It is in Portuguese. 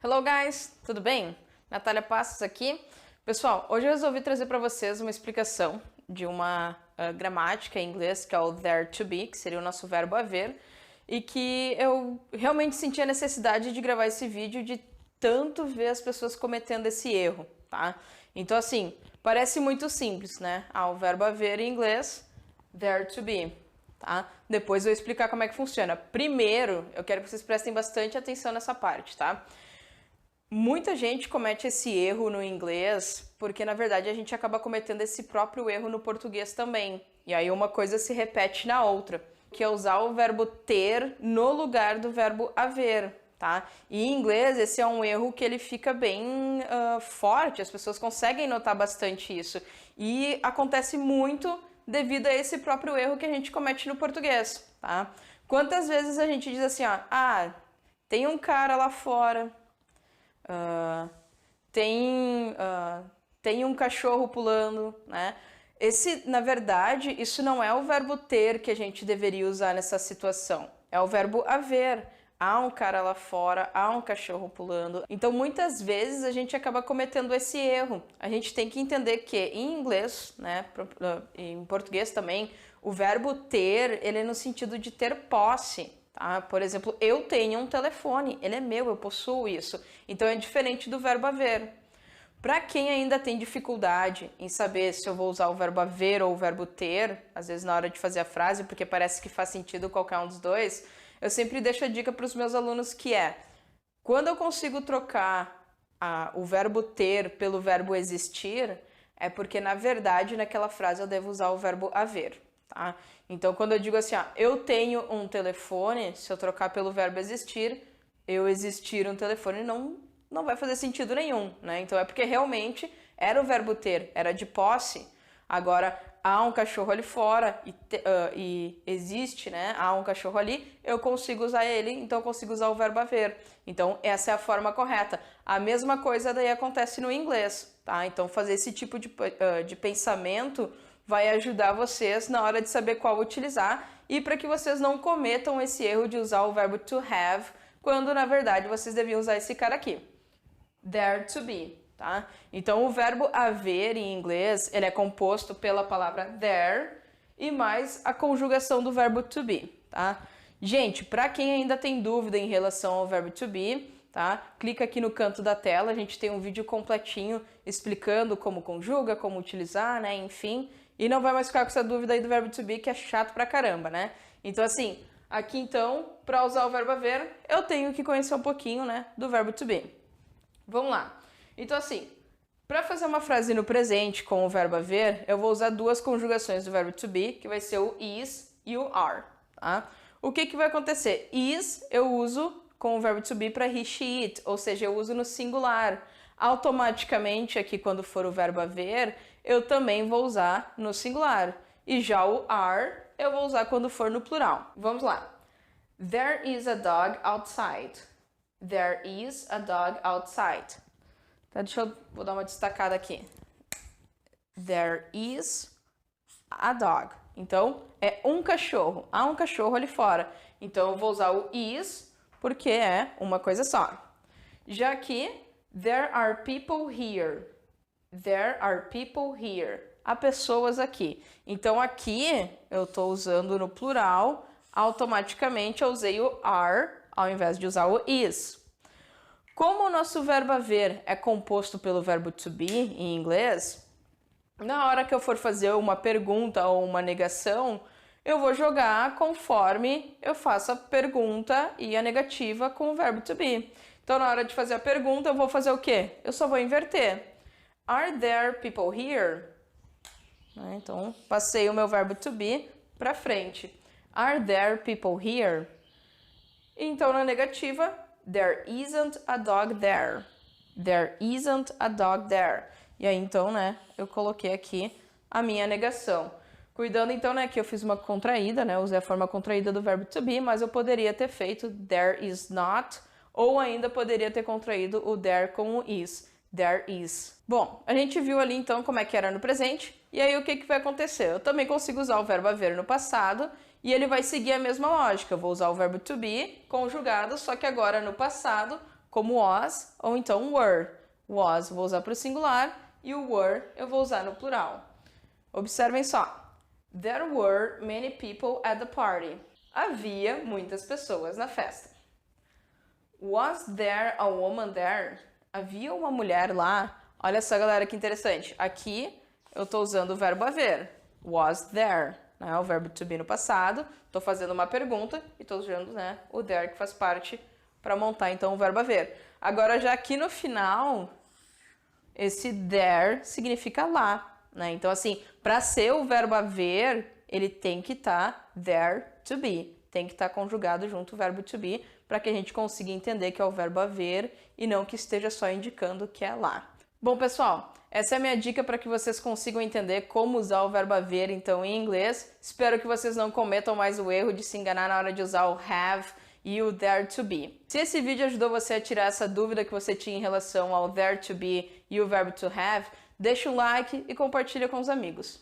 Hello guys, tudo bem? Natália Passos aqui. Pessoal, hoje eu resolvi trazer para vocês uma explicação de uma gramática em inglês que é o there to be, que seria o nosso verbo haver, e que eu realmente senti a necessidade de gravar esse vídeo de tanto ver as pessoas cometendo esse erro, tá? Então assim, parece muito simples, né? O verbo haver em inglês, there to be. Tá? Depois eu vou explicar como é que funciona. Primeiro, eu quero que vocês prestem bastante atenção nessa parte, tá? Muita gente comete esse erro no inglês porque, na verdade, a gente acaba cometendo esse próprio erro no português também. E aí uma coisa se repete na outra, que é usar o verbo ter no lugar do verbo haver, tá? E em inglês esse é um erro que ele fica bem forte, as pessoas conseguem notar bastante isso. E acontece muito devido a esse próprio erro que a gente comete no português, tá? Quantas vezes a gente diz assim, ó, tem um cara lá fora, tem um cachorro pulando, né? Na verdade, isso não é o verbo ter que a gente deveria usar nessa situação, é o verbo haver. Há um cara lá fora, há um cachorro pulando. Então, muitas vezes a gente acaba cometendo esse erro. A gente tem que entender que em inglês, né, em português também, o verbo ter, ele é no sentido de ter posse. Tá? Por exemplo, eu tenho um telefone, ele é meu, eu possuo isso. Então, é diferente do verbo haver. Para quem ainda tem dificuldade em saber se eu vou usar o verbo haver ou o verbo ter, às vezes na hora de fazer a frase, porque parece que faz sentido qualquer um dos dois, eu sempre deixo a dica para os meus alunos que é, quando eu consigo trocar o verbo ter pelo verbo existir, é porque na verdade naquela frase eu devo usar o verbo haver, tá? Então quando eu digo assim, eu tenho um telefone, se eu trocar pelo verbo existir, eu existir um telefone não vai fazer sentido nenhum, né? Então é porque realmente era o verbo ter, era de posse. Agora, há um cachorro ali fora e existe, né? Há um cachorro ali, eu consigo usar ele, então eu consigo usar o verbo haver. Então, essa é a forma correta. A mesma coisa daí acontece no inglês, tá? Então, fazer esse tipo de pensamento vai ajudar vocês na hora de saber qual utilizar e para que vocês não cometam esse erro de usar o verbo to have, quando, na verdade, vocês deviam usar esse cara aqui. There to be. Tá? Então, o verbo haver em inglês, ele é composto pela palavra there e mais a conjugação do verbo to be, tá? Gente, para quem ainda tem dúvida em relação ao verbo to be, tá? Clica aqui no canto da tela, a gente tem um vídeo completinho explicando como conjuga, como utilizar, né? Enfim, e não vai mais ficar com essa dúvida aí do verbo to be, que é chato pra caramba, né? Então, assim, aqui então, para usar o verbo haver, eu tenho que conhecer um pouquinho, né, do verbo to be. Vamos lá. Então, assim, para fazer uma frase no presente com o verbo haver, eu vou usar duas conjugações do verbo to be, que vai ser o is e o are, tá? O que vai acontecer? Is eu uso com o verbo to be para he, she, it, ou seja, eu uso no singular. Automaticamente, aqui quando for o verbo haver, eu também vou usar no singular. E já o are eu vou usar quando for no plural. Vamos lá. There is a dog outside. There is a dog outside. Tá, vou dar uma destacada aqui. There is a dog. Então, é um cachorro. Há um cachorro ali fora. Então, eu vou usar o is, porque é uma coisa só. Já aqui, there are people here. There are people here. Há pessoas aqui. Então, aqui, eu estou usando no plural. Automaticamente, eu usei o are, ao invés de usar o is. Como o nosso verbo haver é composto pelo verbo to be em inglês, na hora que eu for fazer uma pergunta ou uma negação, eu vou jogar conforme eu faço a pergunta e a negativa com o verbo to be. Então, na hora de fazer a pergunta, eu vou fazer o quê? Eu só vou inverter. Are there people here? Então, passei o meu verbo to be para frente. Are there people here? Então, na negativa, there isn't a dog there. There isn't a dog there. E aí, então, né, eu coloquei aqui a minha negação. Cuidando, então, né, que eu fiz uma contraída, né, usei a forma contraída do verbo to be, mas eu poderia ter feito there is not, ou ainda poderia ter contraído o there com o is. There is. Bom, a gente viu ali, então, como é que era no presente, e aí o que vai acontecer? Eu também consigo usar o verbo haver no passado, e ele vai seguir a mesma lógica. Eu vou usar o verbo to be conjugado, só que agora no passado, como was ou então were. Was eu vou usar para o singular e o were eu vou usar no plural. Observem só. There were many people at the party. Havia muitas pessoas na festa. Was there a woman there? Havia uma mulher lá? Olha só, galera, que interessante. Aqui eu estou usando o verbo haver. Was there, né? O verbo to be no passado. Estou fazendo uma pergunta e estou usando, né, o there que faz parte para montar então o verbo haver. Agora já aqui no final, esse there significa lá, né? Então assim, para ser o verbo haver, ele tem que estar there to be. Tem que estar conjugado junto o verbo to be para que a gente consiga entender que é o verbo haver e não que esteja só indicando que é lá. Bom, pessoal, essa é a minha dica para que vocês consigam entender como usar o verbo haver, então, em inglês. Espero que vocês não cometam mais o erro de se enganar na hora de usar o have e o there to be. Se esse vídeo ajudou você a tirar essa dúvida que você tinha em relação ao there to be e o verbo to have, deixa um like e compartilha com os amigos.